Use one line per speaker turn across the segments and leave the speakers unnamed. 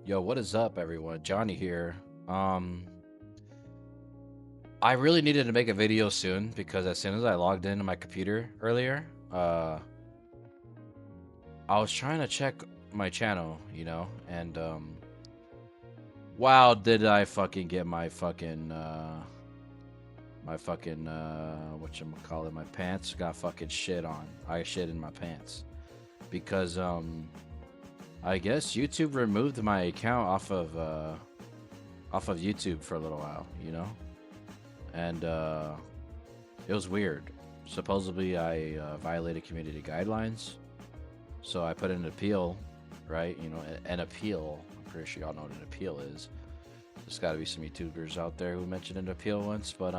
Yo, what is up, everyone? Johnny here. Um, I really needed to make a video soon because as soon as I logged into my computer earlier, I was trying to check my channel, and wow, did I fucking get my fucking whatchamacallit, my pants got fucking shit on. I shit in my pants because I guess YouTube removed my account off of YouTube for a little while, and it was weird. Supposedly, I violated community guidelines, so I put in an appeal, right? An appeal. I'm pretty sure y'all know what an appeal is. There's got to be some YouTubers out there who mentioned an appeal once, but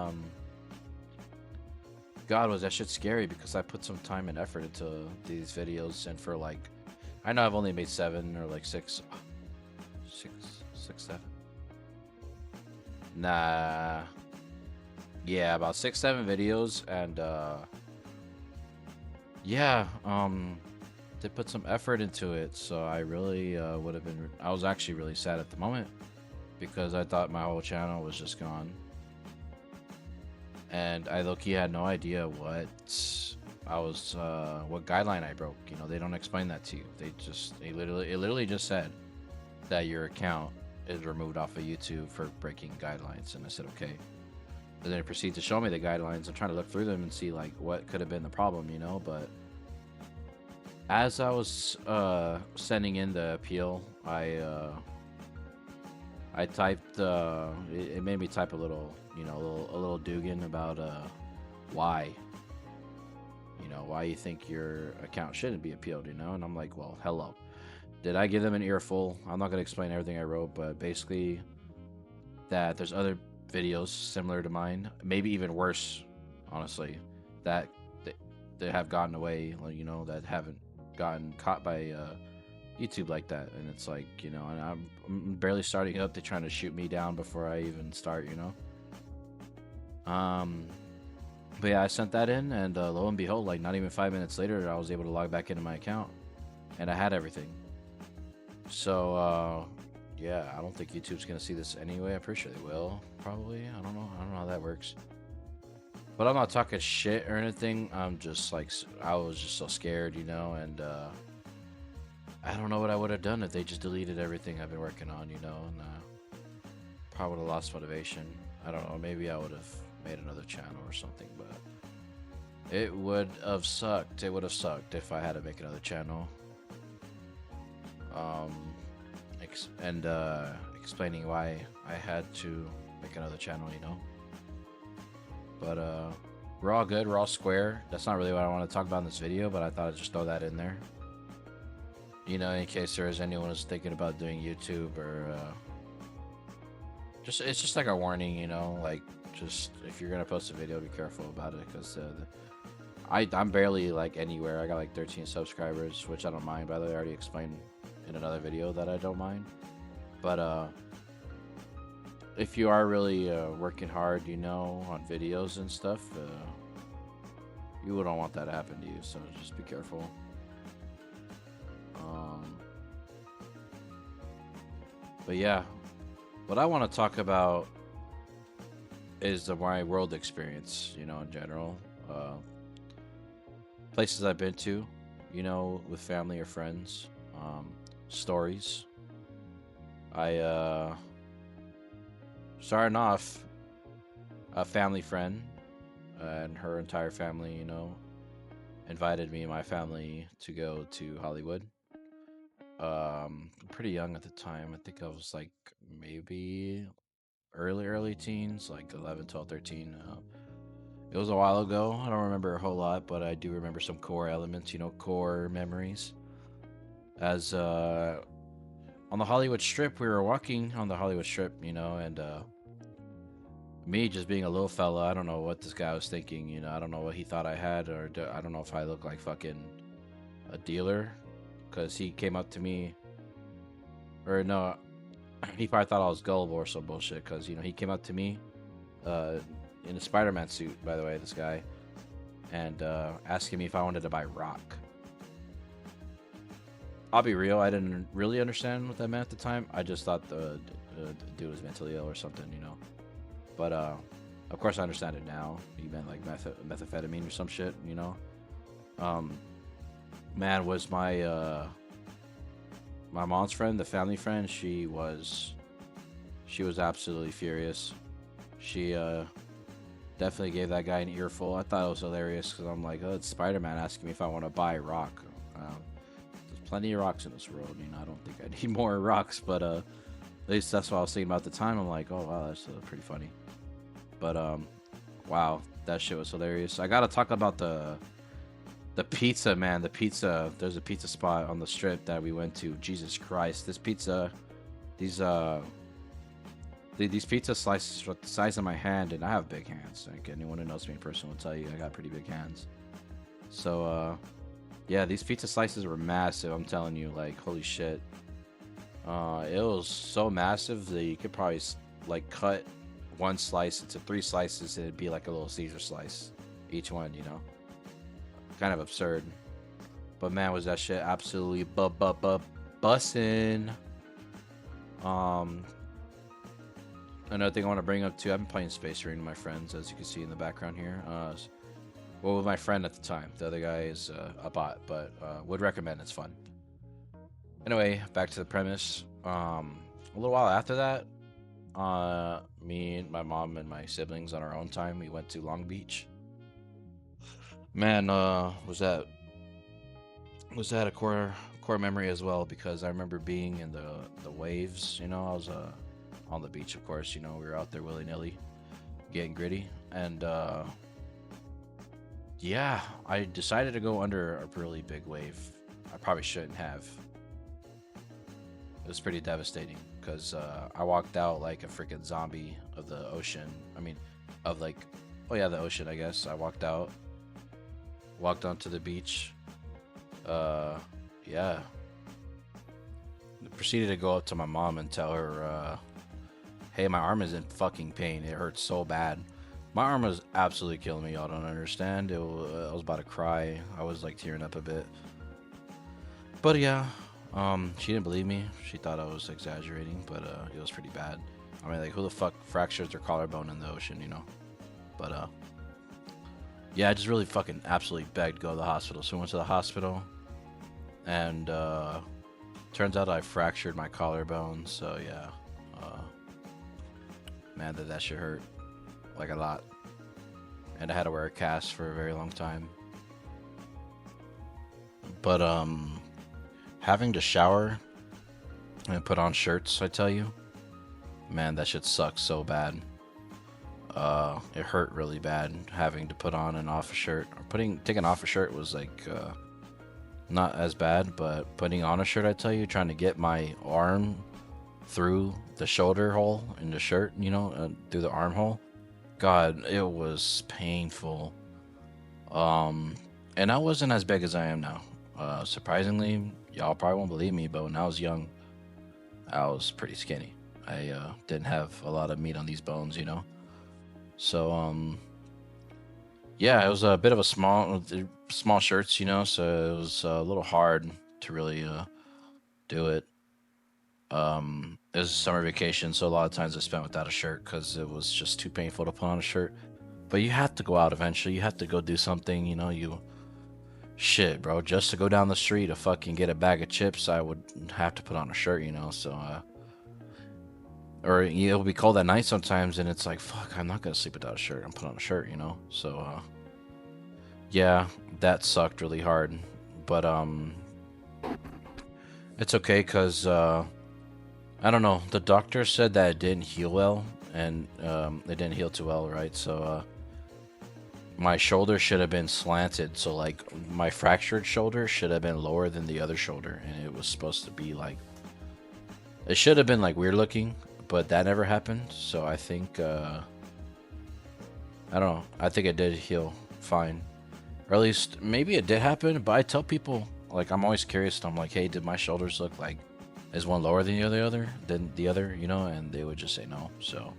God, was that shit scary because I put some time and effort into these videos, and for like, I know I've only made 7 or like 7. Nah, yeah, about 6, 7 videos, and yeah, they put some effort into it, so I really would have been. I was actually really sad at the moment because I thought my whole channel was just gone, and I low-key had no idea what guideline I broke. They don't explain that to you. It literally just said that your account is removed off of YouTube for breaking guidelines, and I said okay. And then it proceeded to show me the guidelines. I'm trying to look through them and see like what could have been the problem, but as I was sending in the appeal, I typed it made me type a little Dugan about why why you think your account shouldn't be appealed, and I'm like, well, hello, did I give them an earful? I'm not going to explain everything I wrote, but basically that there's other videos similar to mine, maybe even worse, honestly, that they have gotten away, that haven't gotten caught by YouTube like that. And it's like, and I'm barely starting up. They're trying to shoot me down before I even start, But yeah, I sent that in, and lo and behold, like not even 5 minutes later, I was able to log back into my account, and I had everything. So yeah, I don't think YouTube's gonna see this anyway. I'm pretty sure they will, probably. I don't know how that works. But I'm not talking shit or anything. I'm just like, I was just so scared, and I don't know what I would have done if they just deleted everything I've been working on, and probably would have lost motivation. I don't know. Maybe I would have made another channel or something, but it would have sucked. It would have sucked if I had to make another channel. And explaining why I had to make another channel, But we're all good. We're all square. That's not really what I want to talk about in this video, but I thought I'd just throw that in there. In case there is anyone who's thinking about doing YouTube or it's just like a warning, like just if you're gonna post a video, be careful about it because I'm barely like anywhere. I got like 13 subscribers, which I don't mind. By the way, I already explained in another video that I don't mind. But if you are really working hard, on videos and stuff, you wouldn't want that to happen to you. So just be careful. But yeah, what I want to talk about is my world experience, in general. Places I've been to, with family or friends, stories. I starting off, a family friend and her entire family, invited me and my family to go to Hollywood. Pretty young at the time. I think I was like maybe early teens, like 11, 12, 13. It was a while ago. I don't remember a whole lot, but I do remember some core elements, core memories. As on the Hollywood Strip, we were walking on the Hollywood Strip, and me just being a little fella, I don't know what this guy was thinking, I don't know what he thought I had, or I don't know if I look like fucking a dealer, because he came up to me, or no, he probably thought I was gullible or some bullshit, because, he came up to me in a Spider-Man suit, by the way, this guy, and asking me if I wanted to buy rock. I'll be real. I didn't really understand what that meant at the time. I just thought the dude was mentally ill or something, you know. But of course I understand it now. He meant like methamphetamine or some shit, you know. Um, man, was my mom's friend, the family friend. She was absolutely furious. She definitely gave that guy an earful. I thought it was hilarious because I'm like, oh, it's Spider-Man asking me if I want to buy a rock. There's plenty of rocks in this world. You know, I don't think I need more rocks, but at least that's what I was thinking about at the time. I'm like, oh wow, that's pretty funny. But wow, that shit was hilarious. I gotta talk about the pizza, man. The pizza. There's a pizza spot on the strip that we went to. Jesus Christ, this pizza. These these pizza slices are the size of my hand, and I have big hands. Like anyone who knows me in person will tell you, I got pretty big hands. So yeah, these pizza slices were massive. I'm telling you, like holy shit. It was so massive that you could probably like cut one slice into 3 slices, and it'd be like a little Caesar slice, each one. You know, kind of absurd. But man, was that shit absolutely bussin'. Um, Another thing I want to bring up too, I've been playing Space Marine with my friends, as you can see in the background here. Well, with my friend at the time. The other guy is a bot, but would recommend. It's fun. Anyway, back to the premise. A little while after that, me and my mom and my siblings on our own time, we went to Long Beach. Man, was that a core memory as well, because I remember being in the waves. You know, I was on the beach, of course. You know, we were out there willy nilly, getting gritty, and yeah, I decided to go under a really big wave. I probably shouldn't have. It was pretty devastating because I walked out like a freaking zombie of the ocean. I mean, of like, oh yeah, the ocean. I guess I walked onto the beach. Yeah. Proceeded to go up to my mom and tell her, hey, my arm is in fucking pain. It hurts so bad. My arm was absolutely killing me. Y'all don't understand. I was about to cry. I was like tearing up a bit. But yeah, she didn't believe me. She thought I was exaggerating, but it was pretty bad. I mean, like, who the fuck fractures their collarbone in the ocean, you know? But yeah, I just really fucking absolutely begged to go to the hospital. So I went to the hospital, and turns out I fractured my collarbone. So yeah, man, that shit hurt like a lot, and I had to wear a cast for a very long time. But having to shower and put on shirts, I tell you, man, that shit sucks so bad. It hurt really bad having to put on and off a shirt. Or taking off a shirt was like not as bad, but putting on a shirt, I tell you, trying to get my arm through the shoulder hole in the shirt, you know, through the armhole. God, it was painful. And I wasn't as big as I am now. Surprisingly, y'all probably won't believe me, but when I was young, I was pretty skinny. I didn't have a lot of meat on these bones, you know. So yeah, it was a bit of a small shirts, you know. So it was a little hard to really do it. It was summer vacation, so a lot of times I spent without a shirt because it was just too painful to put on a shirt. But you have to go out eventually. You have to go do something, you know. Shit, bro. Just to go down the street to fucking get a bag of chips, I would have to put on a shirt, you know. So or it'll be cold at night sometimes, and it's like, fuck, I'm not gonna sleep without a shirt. I'm put on a shirt, you know. So yeah, that sucked really hard. But it's okay because I don't know. The doctor said that it didn't heal well, and it didn't heal too well, right? So my shoulder should have been slanted. So like my fractured shoulder should have been lower than the other shoulder, and it was supposed to be like, it should have been like weird looking, but that never happened. So I think I don't know. I think it did heal fine, or at least maybe it did happen. But I tell people, like, I'm always curious. I'm like, hey, did my shoulders look like, is one lower than the other, you know? And they would just say no. So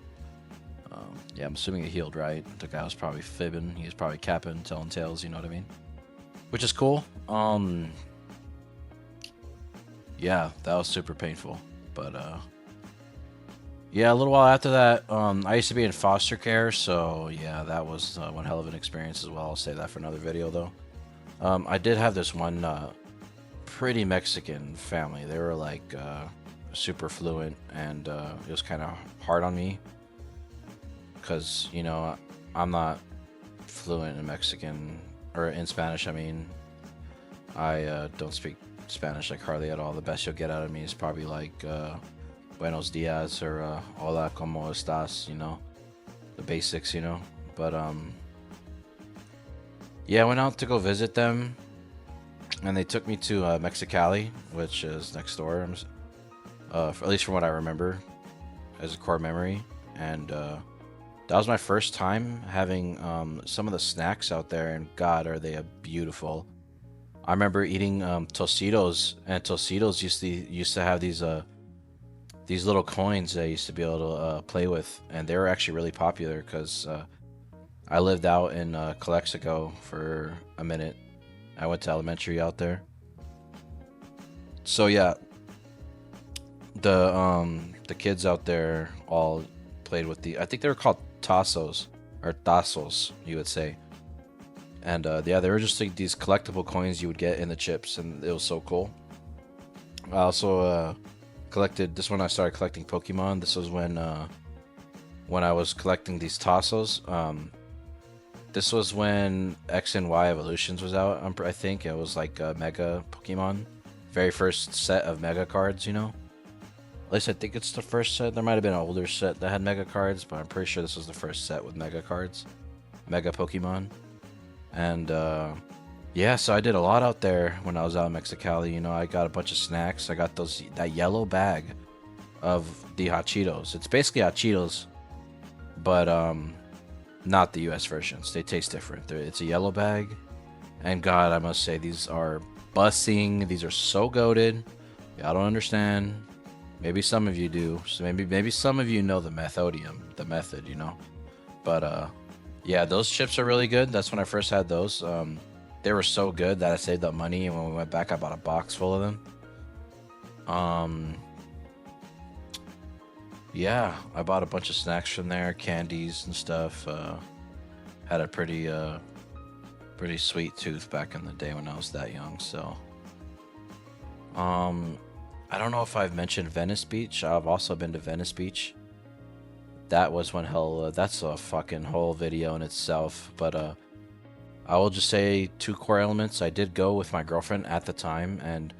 yeah, I'm assuming it healed right. The guy was probably fibbing. He was probably capping, telling tales. You know what I mean? Which is cool. yeah, that was super painful. But yeah, a little while after that, I used to be in foster care, so yeah, that was one hell of an experience as well. I'll save that for another video though. I did have this one pretty Mexican family. They were like super fluent, and it was kind of hard on me because you know I'm not fluent in Mexican or in Spanish. I mean, I don't speak Spanish like hardly at all. The best you'll get out of me is probably like buenos dias or hola, como estás, you know, the basics, you know. But yeah, I went out to go visit them, and they took me to Mexicali, which is next door, at least from what I remember as a core memory. And that was my first time having some of the snacks out there, and God, are they beautiful. I remember eating Tostitos, and Tostitos used to have these little coins that I used to be able to play with, and they were actually really popular because I lived out in Calexico for a minute. I went to elementary out there. So yeah, the kids out there all played with I think they were called Tassos or Tassos, you would say. And yeah, they were just like these collectible coins you would get in the chips, and it was so cool. I also collected this when I started collecting Pokemon. This was when I was collecting these Tassos. This was when X and Y Evolutions was out. I think it was like Mega Pokemon, very first set of Mega cards. You know, at least I think it's the first set. There might have been an older set that had Mega cards, but I'm pretty sure this was the first set with Mega cards, Mega Pokemon. And yeah, so I did a lot out there when I was out in Mexicali. You know, I got a bunch of snacks. I got that yellow bag of the Hot Cheetos. It's basically Hot Cheetos, but not the US versions. They taste different. It's a yellow bag, and God, I must say, these are bussing. These are so goated. I don't understand. Maybe some of you do. So maybe some of you know the method, you know. But yeah, those chips are really good. That's when I first had those. They were so good that I saved up money, and when we went back, I bought a box full of them. Yeah, I bought a bunch of snacks from there, candies and stuff. Had a pretty sweet tooth back in the day when I was that young. So, I don't know if I've mentioned Venice Beach. I've also been to Venice Beach. That was one hell. That's a fucking whole video in itself. But I will just say two core elements. I did go with my girlfriend at the time, and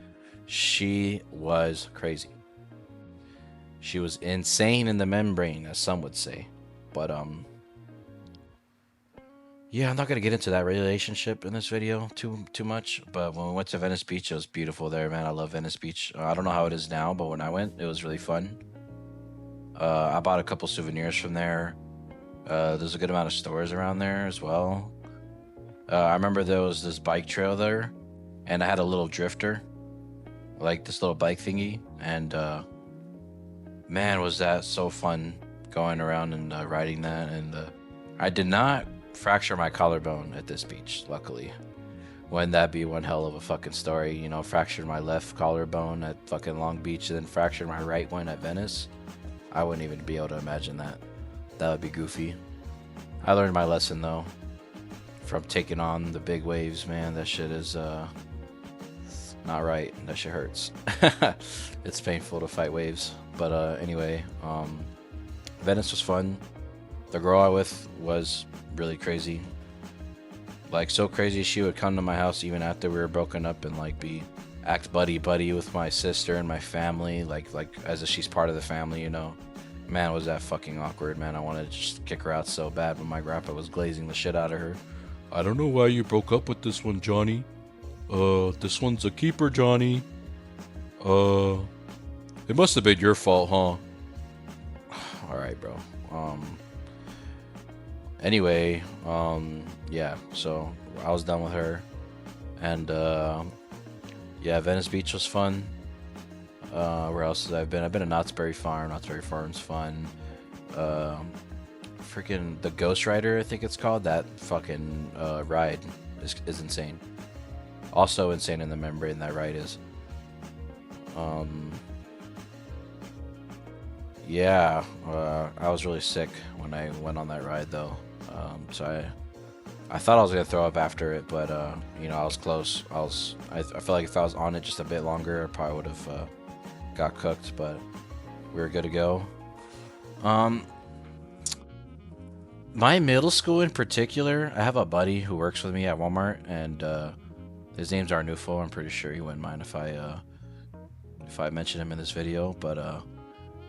she was crazy. She was insane in the membrane, as some would say. But yeah, I'm not gonna get into that relationship in this video too much. But when we went to Venice Beach, it was beautiful there, man. I love Venice Beach. I don't know how it is now, but when I went, it was really fun. I bought a couple souvenirs from there. There's a good amount of stores around there as well. I remember there was this bike trail there, and I had a little drifter, like this little bike thingy, and man, was that so fun going around and riding that. And I did not fracture my collarbone at this beach, luckily. Wouldn't that be one hell of a fucking story? You know, fractured my left collarbone at fucking Long Beach, and then fractured my right one at Venice. I wouldn't even be able to imagine that. That would be goofy. I learned my lesson though from taking on the big waves, man. That shit is not right. That shit hurts. It's painful to fight waves. But anyway, Venice was fun. The girl I with was really crazy. Like so crazy she would come to my house even after we were broken up and like act buddy with my sister and my family, like as if she's part of the family, you know. Man, was that fucking awkward, man. I wanted to just kick her out so bad, but my grandpa was glazing the shit out of her. I don't know why you broke up with this one, Johnny. This one's a keeper, Johnny. It must have been your fault, huh? Alright, bro. Anyway, yeah, so I was done with her. And yeah, Venice Beach was fun. Where else have I been? I've been to Knott's Berry Farm. Knott's Berry Farm's fun. Freaking the Ghost Rider, I think it's called. That fucking ride is insane. Also insane in the membrane, that ride is. Um, yeah, I was really sick when I went on that ride though. So I thought I was gonna throw up after it, but you know, I was close. I feel like if I was on it just a bit longer, I probably would have got cooked, but we were good to go. Um, my middle school in particular, I have a buddy who works with me at Walmart, and his name's Arnulfo. I'm pretty sure he wouldn't mind if I mention him in this video. But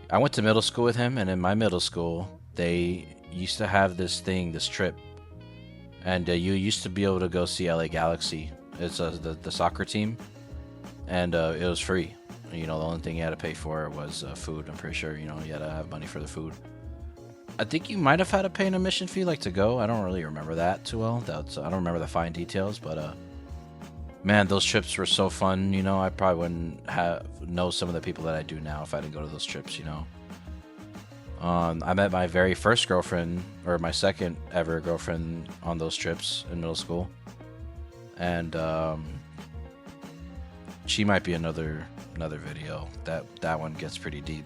I went to middle school with him, and in my middle school, they used to have this thing, this trip, and you used to be able to go see LA Galaxy. It's the soccer team, and it was free. You know, the only thing you had to pay for was food. I'm pretty sure, you know, you had to have money for the food. I think you might have had to pay an admission fee, like, to go. I don't really remember that too well. I don't remember the fine details, but man, those trips were so fun. You know, I probably wouldn't have know some of the people that I do now if I didn't go to those trips. You know, I met my very first girlfriend, or my second ever girlfriend, on those trips in middle school, and she might be another video. That one gets pretty deep.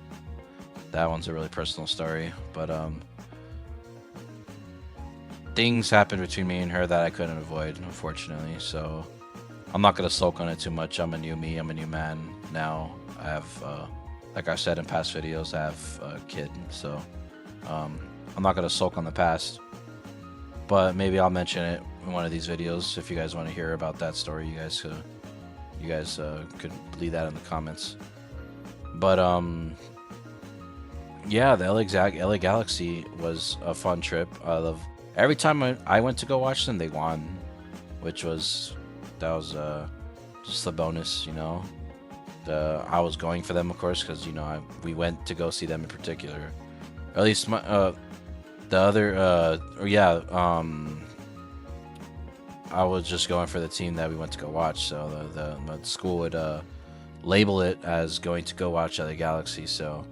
That one's a really personal story, but things happened between me and her that I couldn't avoid, unfortunately. So I'm not gonna sulk on it too much. I'm a new me. I'm a new man now. I have, like I said in past videos, I have a kid. So I'm not gonna sulk on the past, but maybe I'll mention it in one of these videos. If you guys want to hear about that story, you guys could leave that in the comments. But yeah, the LA Galaxy was a fun trip. I love every time I went to go watch them, they won, which was just a bonus, you know. I was going for them, of course, because, you know, we went to go see them in particular. Or at least my the other or yeah, I was just going for the team that we went to go watch. So the school would label it as going to go watch LA Galaxy. So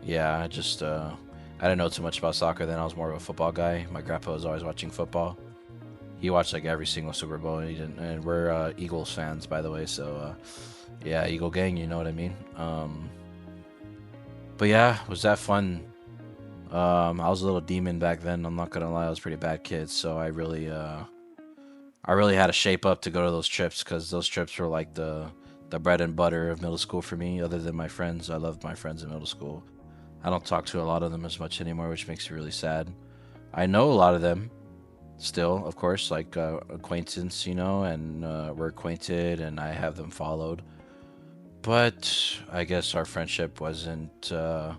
yeah, I didn't know too much about soccer then. I was more of a football guy. My grandpa was always watching football. He watched like every single Super Bowl, and we're Eagles fans, by the way. So yeah, Eagle gang, you know what I mean. But yeah, was that fun? I was a little demon back then. I'm not gonna lie, I was a pretty bad kid. So I really had to shape up to go to those trips, because those trips were like the bread and butter of middle school for me. Other than my friends, I loved my friends in middle school. I don't talk to a lot of them as much anymore, which makes me really sad. I know a lot of them still, of course, like acquaintance, you know, and we're acquainted, and I have them followed. But I guess our friendship wasn't the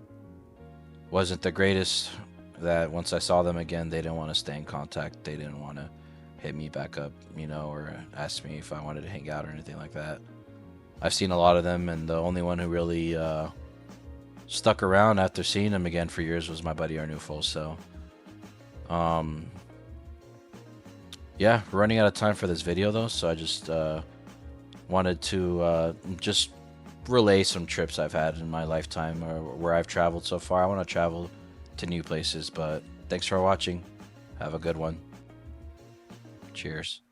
greatest. That once I saw them again, they didn't want to stay in contact. They didn't want to hit me back up, you know, or ask me if I wanted to hang out or anything like that. I've seen a lot of them, and the only one who really stuck around after seeing him again for years was my buddy Arnulfo. So yeah, we're running out of time for this video though, so I just wanted to just relay some trips I've had in my lifetime, or where I've traveled so far. I want to travel to new places, but thanks for watching. Have a good one. Cheers.